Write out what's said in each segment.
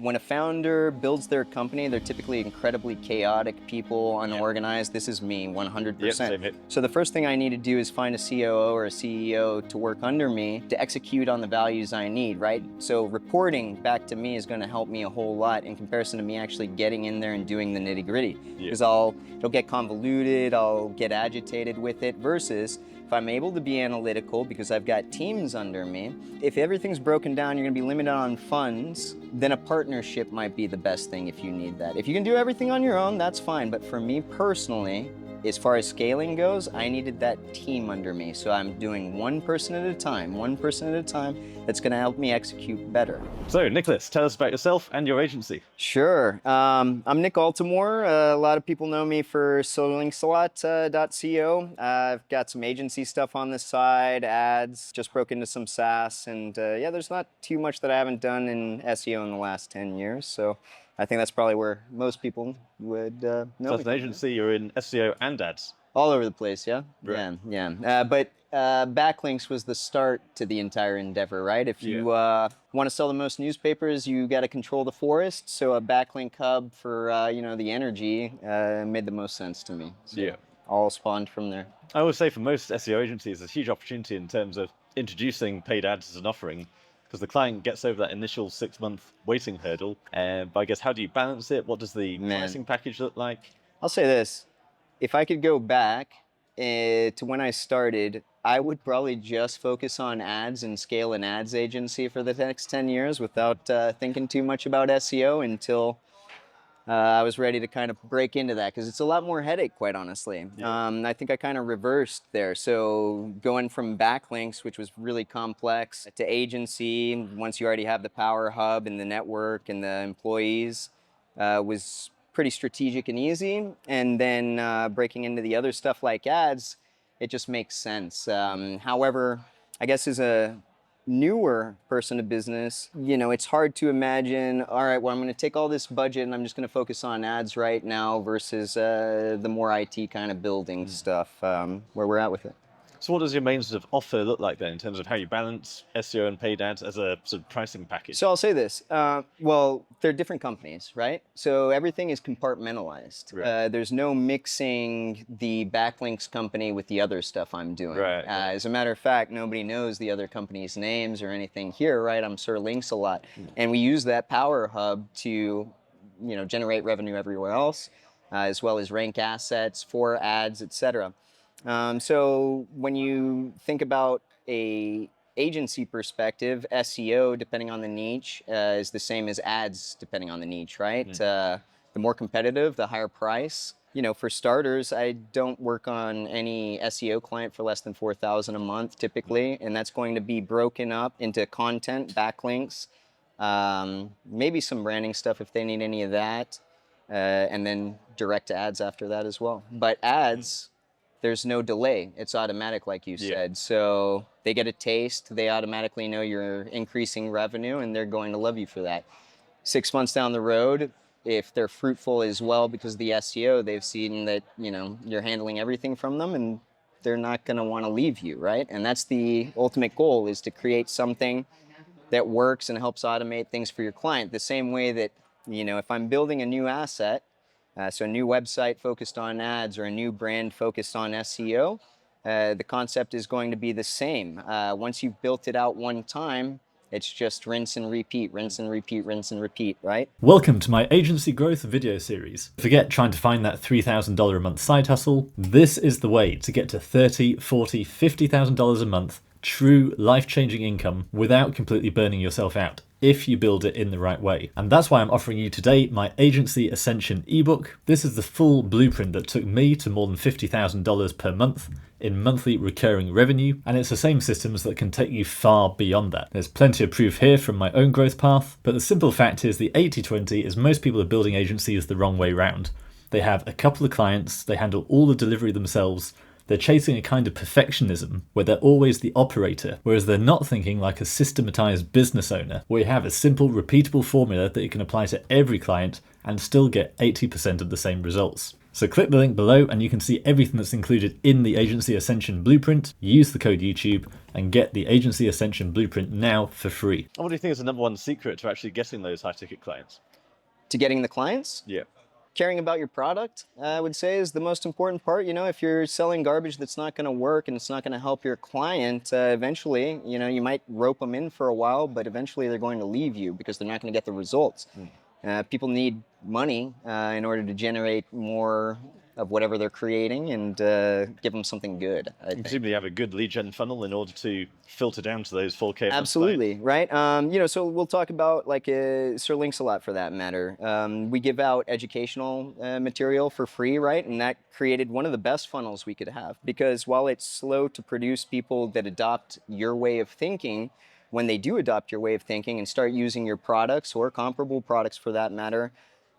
When a founder builds their company, they're typically incredibly chaotic people, unorganized. This is me, 100%. Yep, same here. So the first thing I need to do is find a COO or a CEO to work under me to execute on the values I need, right? So reporting back to me is going to help me a whole lot in comparison to me actually getting in there and doing the nitty-gritty. Because it'll get convoluted, I'll get agitated with it, versus if I'm able to be analytical because I've got teams under me, if everything's broken down, you're going to be limited on funds, then a partnership might be the best thing if you need that. If you can do everything on your own, that's fine. But for me personally, as far as scaling goes, I needed that team under me. So I'm doing one person at a time that's going to help me execute better. So Nicholas, tell us about yourself and your agency. Sure. I'm Nick Altimore. A lot of people know me for SirLinksALot.co. I've got some agency stuff on the side, ads, just broke into some SaaS, and there's not too much that I haven't done in SEO in the last 10 years. So I think that's probably where most people would know So as me. an agency, you're in SEO and ads. All over the place, yeah? Right. But backlinks was the start to the entire endeavor, right? If you want to sell the most newspapers, you got to control the forest. So a backlink hub for, the energy made the most sense to me. So all spawned from there. I always say for most SEO agencies, there's a huge opportunity in terms of introducing paid ads as an offering, because the client gets over that initial 6-month waiting hurdle. But I guess, how do you balance it? What does the pricing package look like? I'll say this. If I could go back to when I started, I would probably just focus on ads and scale an ads agency for the next 10 years without thinking too much about SEO until I was ready to kind of break into that, because it's a lot more headache, quite honestly. I think I kind of reversed there. So going from backlinks, which was really complex, to agency, once you already have the power hub and the network and the employees, was pretty strategic and easy. And then breaking into the other stuff like ads, it just makes sense. However, I guess as a newer person to business, it's hard to imagine, all right, well, I'm going to take all this budget and I'm just going to focus on ads right now versus the more IT kind of building stuff, where we're at with it. So what does your main sort of offer look like then in terms of how you balance SEO and paid ads as a sort of pricing package? So I'll say this, they're different companies, right? So everything is compartmentalized. Right. There's no mixing the backlinks company with the other stuff I'm doing. Right. As a matter of fact, nobody knows the other company's names or anything here, right? I'm SirLinksALot. And we use that power hub to, generate revenue everywhere else, as well as rank assets for ads, etc. So when you think about a agency perspective, SEO, depending on the niche, is the same as ads, depending on the niche, right? The more competitive, the higher price. For starters, I don't work on any SEO client for less than $4,000 a month, typically, and that's going to be broken up into content, backlinks, maybe some branding stuff if they need any of that, and then direct to ads after that as well. But ads, there's no delay. It's automatic, like you said. So they get a taste, they automatically know you're increasing revenue, and they're going to love you for that. 6 months down the road, if they're fruitful as well because of the SEO, they've seen that, you're handling everything from them, and they're not going to want to leave you, right? And that's the ultimate goal, is to create something that works and helps automate things for your client. The same way that, if I'm building a new asset, so a new website focused on ads or a new brand focused on SEO, the concept is going to be the same. Once you've built it out one time, it's just rinse and repeat, rinse and repeat, rinse and repeat, right? Welcome to my agency growth video series. Forget trying to find that $3,000 a month side hustle. This is the way to get to $30,000, $40,000, $50,000 a month, true life-changing income without completely burning yourself out, if you build it in the right way. And that's why I'm offering you today my Agency Ascension ebook. This is the full blueprint that took me to more than $50,000 per month in monthly recurring revenue, and it's the same systems that can take you far beyond that. There's plenty of proof here from my own growth path, but the simple fact is the 80-20 is most people are building agencies the wrong way round. They have a couple of clients, they handle all the delivery themselves, they're chasing a kind of perfectionism where they're always the operator, whereas they're not thinking like a systematized business owner, where you have a simple, repeatable formula that you can apply to every client and still get 80% of the same results. So click the link below and you can see everything that's included in the Agency Ascension Blueprint. Use the code YouTube and get the Agency Ascension Blueprint now for free. And what do you think is the number one secret to actually getting those high ticket clients? To getting the clients? Yeah. Caring about your product, I would say, is the most important part. If you're selling garbage that's not going to work and it's not going to help your client, eventually, you might rope them in for a while, but eventually they're going to leave you because they're not going to get the results. People need money in order to generate more of whatever they're creating and give them something good. Presumably you have a good lead gen funnel in order to filter down to those 4K. Absolutely, right? So we'll talk about like SirLinksALot for that matter. We give out educational material for free, right? And that created one of the best funnels we could have, because while it's slow to produce people that adopt your way of thinking, when they do adopt your way of thinking and start using your products or comparable products for that matter,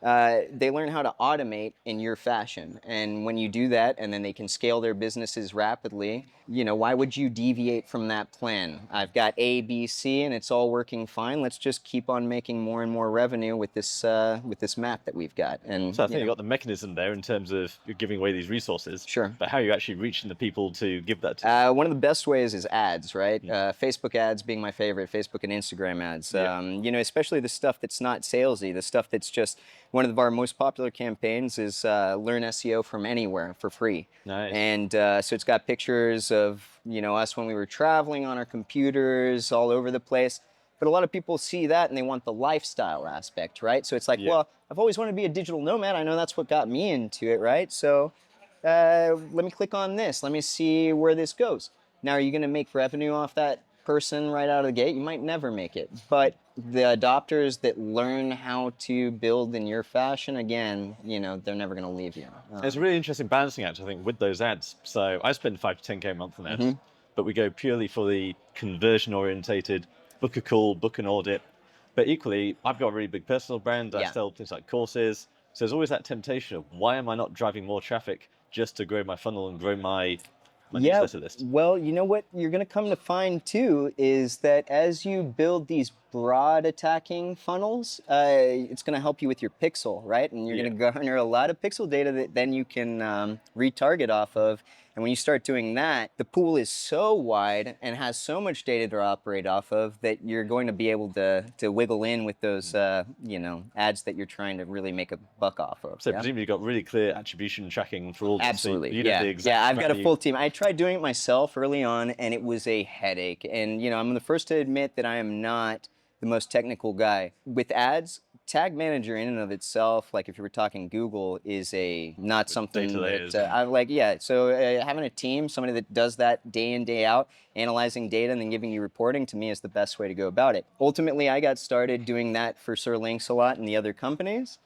they learn how to automate in your fashion. And when you do that and then they can scale their businesses rapidly, why would you deviate from that plan? I've got A, B, C, and it's all working fine. Let's just keep on making more and more revenue with this map that we've got. And so I think you've got the mechanism there in terms of you're giving away these resources. Sure. But how are you actually reaching the people to give that to? One of the best ways is ads, right? Facebook ads being my favorite, Facebook and Instagram ads. Especially the stuff that's not salesy, the stuff that's just, one of our most popular campaigns is Learn SEO from Anywhere for free. Nice. And so it's got pictures of us when we were traveling on our computers all over the place. But a lot of people see that and they want the lifestyle aspect, right? So it's like, well, I've always wanted to be a digital nomad. I know that's what got me into it, right? So let me click on this. Let me see where this goes. Now, are you going to make revenue off that person right out of the gate? You might never make it. But the adopters that learn how to build in your fashion, again, they're never going to leave you. It's a really interesting balancing act, I think, with those ads. So I spend 5 to 10K a month on ads, but we go purely for the conversion orientated, book a call, book an audit. But equally, I've got a really big personal brand. I sell things like courses. So there's always that temptation of, why am I not driving more traffic just to grow my funnel and grow my newsletter list? Well, you know what you're going to come to find too is that as you build these broad attacking funnels, it's going to help you with your pixel, right? And you're going to garner a lot of pixel data that then you can retarget off of. And when you start doing that, the pool is so wide and has so much data to operate off of that you're going to be able to wiggle in with those, ads that you're trying to really make a buck off of. So presumably you've got really clear attribution tracking for all. Absolutely, I've got a full team. I tried doing it myself early on, and it was a headache. And I'm the first to admit that I am not the most technical guy. With ads, Tag Manager in and of itself, like if you were talking Google, is not something that I like. So having a team, somebody that does that day in, day out, analyzing data and then giving you reporting, to me is the best way to go about it. Ultimately, I got started doing that for SirLinksALot and the other companies.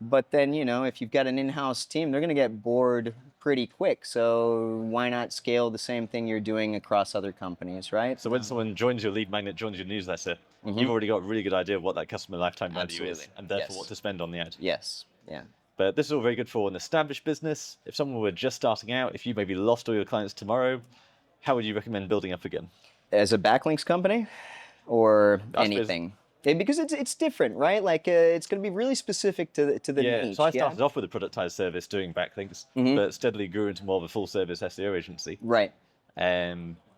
But then, if you've got an in-house team, they're going to get bored pretty quick. So why not scale the same thing you're doing across other companies, right? So when someone joins your lead magnet, joins your newsletter, you've already got a really good idea of what that customer lifetime value is, and therefore what to spend on the ad. Yes, yeah. But this is all very good for an established business. If someone were just starting out, if you maybe lost all your clients tomorrow, how would you recommend building up again? As a backlinks company or anything? Because it's different, right? Like it's going to be really specific to the niche. So I started off with a productized service doing backlinks, but steadily grew into more of a full service SEO agency. Right.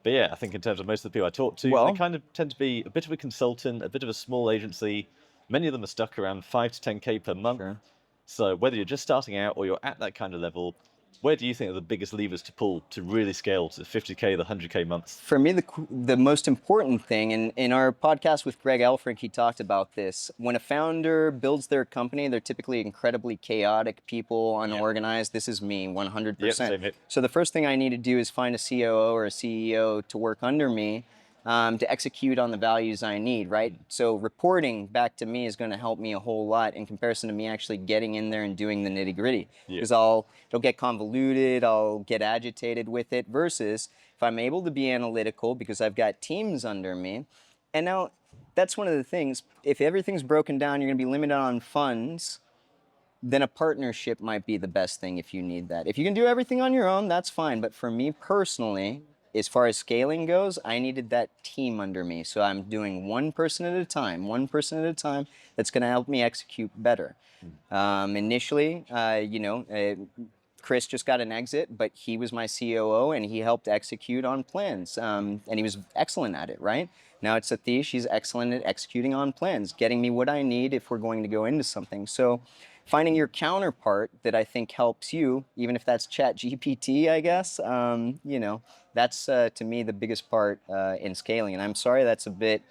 But I think in terms of most of the people I talk to, they kind of tend to be a bit of a consultant, a bit of a small agency. Many of them are stuck around 5 to 10K per month. Sure. So whether you're just starting out or you're at that kind of level, where do you think are the biggest levers to pull to really scale to 50K, the 100K months? For me, the most important thing, and in our podcast with Greg Elfrink, he talked about this. When a founder builds their company, they're typically incredibly chaotic people, unorganized. This is me, 100%. Same here. So the first thing I need to do is find a COO or a CEO to work under me to execute on the values I need, right? So reporting back to me is going to help me a whole lot in comparison to me actually getting in there and doing the nitty gritty. Because it'll get convoluted, I'll get agitated with it, versus if I'm able to be analytical because I've got teams under me. And now that's one of the things, if everything's broken down, you're going to be limited on funds, then a partnership might be the best thing if you need that. If you can do everything on your own, that's fine. But for me personally, as far as scaling goes, I needed that team under me. So I'm doing one person at a time that's going to help me execute better. Initially, Chris just got an exit, but he was my COO and he helped execute on plans. And he was excellent at it, right? Now it's Satish, he's excellent at executing on plans, getting me what I need if we're going to go into something. So finding your counterpart that I think helps you, even if that's Chat GPT, I guess, that's to me the biggest part in scaling. And I'm sorry that's a bit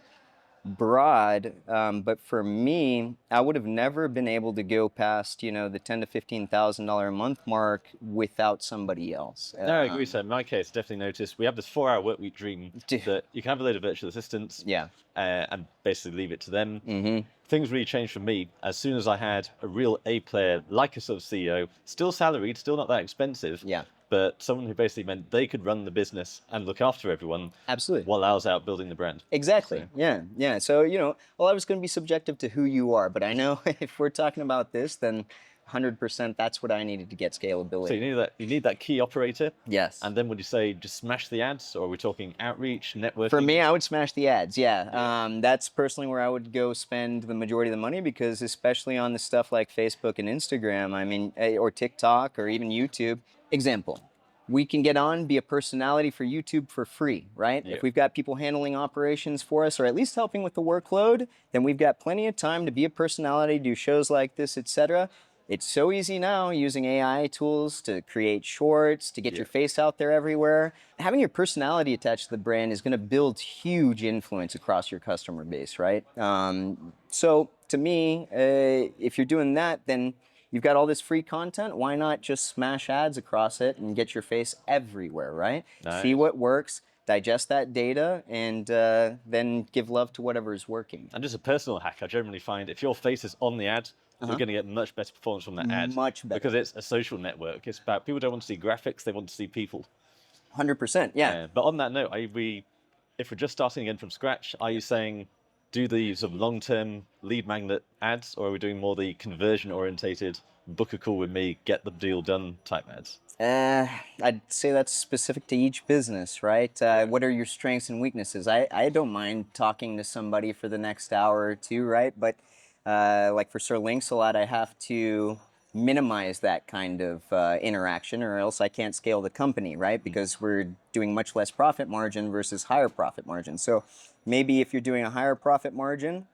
broad, but for me, I would have never been able to go past, the $10,000 to $15,000 a month mark without somebody else. No, I agree. So in my case, definitely noticed we have this 4-hour work week dream that you can have a load of virtual assistants, and basically leave it to them. Things really changed for me as soon as I had a real A player, like a sort of CEO, still salaried, still not that expensive. But someone who basically meant they could run the business and look after everyone. Absolutely. While I was out building the brand. Exactly. So. Yeah. So, a lot of it's going to be subjective to who you are. But I know if we're talking about this, then 100% that's what I needed to get scalability. So you need that key operator. Yes. And then would you say just smash the ads, or are we talking outreach, networking? For me, I would smash the ads. That's personally where I would go spend the majority of the money, because especially on the stuff like Facebook and Instagram, or TikTok or even YouTube. Example. We can get on, be a personality for YouTube for free, right? If we've got people handling operations for us, or at least helping with the workload, then we've got plenty of time to be a personality, do shows like this, etc. It's so easy now using AI tools to create shorts, to get your face out there everywhere. Having your personality attached to the brand is going to build huge influence across your customer base, right? So to me, if you're doing that, then you've got all this free content. Why not just smash ads across it and get your face everywhere, right? Nice. See what works, digest that data, and then give love to whatever is working. And just a personal hack, I generally find if your face is on the ad, you're going to get much better performance from that ad. Much better. Because it's a social network. It's about, people don't want to see graphics, they want to see people. 100%, yeah. But on that note, if we're just starting again from scratch, are you saying do the sort of long-term lead magnet ads, or are we doing more the conversion-orientated, book a call with me, get the deal done type ads? I'd say that's specific to each business, right? What are your strengths and weaknesses? I don't mind talking to somebody for the next hour or two, right? But like for SirLinksALot, I have to minimize that kind of interaction, or else I can't scale the company, right? Because we're doing much less profit margin versus higher profit margin. So maybe if you're doing a higher profit margin,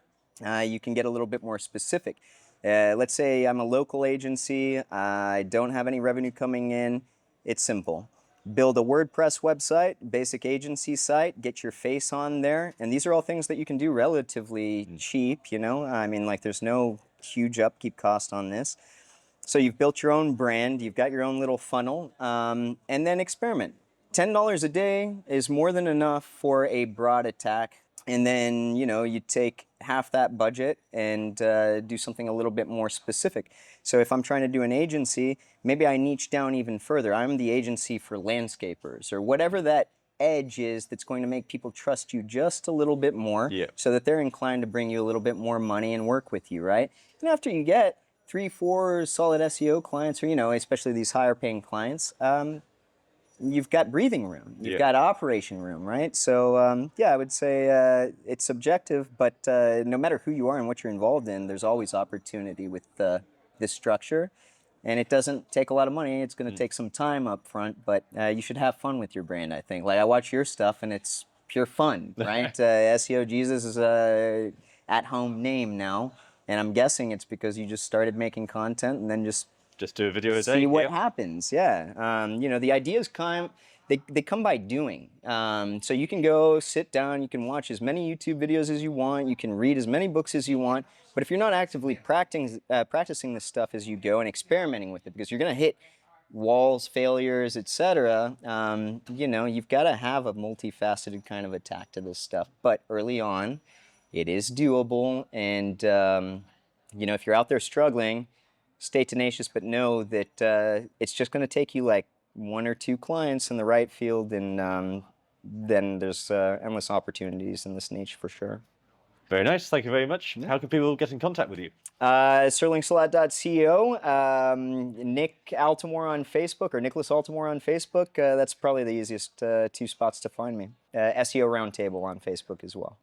you can get a little bit more specific. Let's say I'm a local agency, I don't have any revenue coming in. It's simple. Build a WordPress website, basic agency site, get your face on there. And these are all things that you can do relatively cheap, there's no huge upkeep cost on this. So you've built your own brand, you've got your own little funnel, and then experiment. $10 a day is more than enough for a broad attack. And then, you take half that budget and do something a little bit more specific. So if I'm trying to do an agency, maybe I niche down even further. I'm the agency for landscapers, or whatever that edge is that's going to make people trust you just a little bit more, so that they're inclined to bring you a little bit more money and work with you, right? And after you get 3-4 solid SEO clients, or, especially these higher paying clients, you've got breathing room, you've got operation room, right? So I would say it's subjective, but no matter who you are and what you're involved in, there's always opportunity with this structure. And it doesn't take a lot of money. It's going to take some time up front, but you should have fun with your brand, I think. Like, I watch your stuff and it's pure fun, right? SEO Jesus is a at-home name now, and I'm guessing it's because you just started making content and then just do a video a day. See what happens, the ideas they come by doing. So you can go sit down, you can watch as many YouTube videos as you want, you can read as many books as you want, but if you're not actively practicing this stuff as you go and experimenting with it, because you're going to hit walls, failures, etc., you've got to have a multifaceted kind of attack to this stuff. But early on, it is doable, and if you're out there struggling, stay tenacious, but know that it's just going to take you like 1 or 2 clients in the right field, and then there's endless opportunities in this niche for sure. Very nice. Thank you very much. How can people get in contact with you? SirLinksALot.co, Nick Altimore on Facebook, or Nicholas Altimore on Facebook. That's probably the easiest two spots to find me. SEO Roundtable on Facebook as well.